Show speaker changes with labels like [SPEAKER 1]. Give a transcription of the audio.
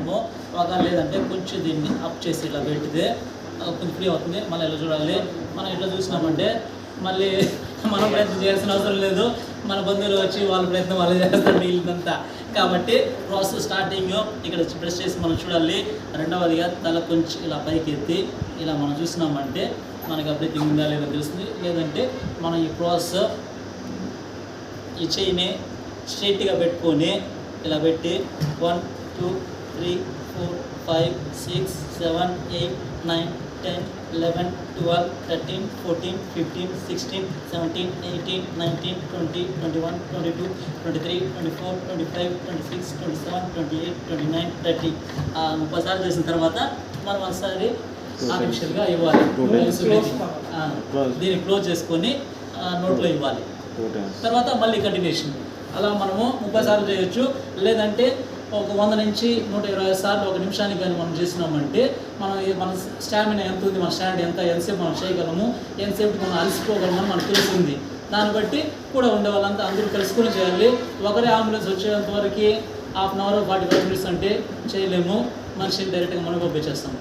[SPEAKER 1] చేస్తాము. ఒక లేదంటే కొంచెం దీన్ని అప్ చేసి ఇలా పెడితే కొంచెం ఫ్రీ అవుతుంది. మళ్ళీ ఇలా చూడాలి. మనం ఇట్లా చూసినామంటే మళ్ళీ మనం ప్రయత్నం చేయాల్సిన అవసరం లేదు. మన బంధువులు వచ్చి వాళ్ళ ప్రయత్నం వాళ్ళు చేస్తారు వీళ్ళంతా. కాబట్టి ప్రాసెస్ స్టార్టింగ్ ఇక్కడ ప్రెస్ చేసి మనం చూడాలి. రెండవదిగా తల కొంచెం ఇలా పైకి ఎత్తి ఇలా మనం చూసినామంటే మనకి అప్పుడే ఉందా లేదో తెలుస్తుంది. లేదంటే మనం ఈ ప్రాసెస్ ఈ చెయ్యిని స్ట్రైట్గా పెట్టుకొని ఇలా పెట్టి 1 2 3 4 5 6 7 8 9 10 11 12 13 14 15 16 17 18 19 20 21 22 23 24 25 26 27 28 29 30 30 సార్లు చేసిన తర్వాత మనం ఒకసారి ఆర్టిఫిషియల్గా ఇవ్వాలి. దీన్ని క్లోజ్ చేసుకొని నోట్లో ఇవ్వాలి. తర్వాత మళ్ళీ కంటిన్యూషన్ అలా మనము 30 సార్లు చేయొచ్చు. లేదంటే ఒక 100 నుంచి 120 సార్లు ఒక నిమిషానికి కానీ మనం చేసినామంటే మన స్టామినా ఎంత ఉంది, మన స్టాండ్ ఎంతసేపు మనం చేయగలము, ఎంతసేపు మనం అలసిపోగలమని మనకు తెలుస్తుంది. దాన్ని బట్టి కూడా ఉండే వాళ్ళంతా అందరూ కలుసుకొని చేయాలి. ఒకరే అంబులెన్స్ వచ్చేంత వరకు 1/2 అవర్ 45 మినిట్స్ అంటే చేయలేము. మనిషిని డైరెక్ట్గా మనం పంపించేస్తాం.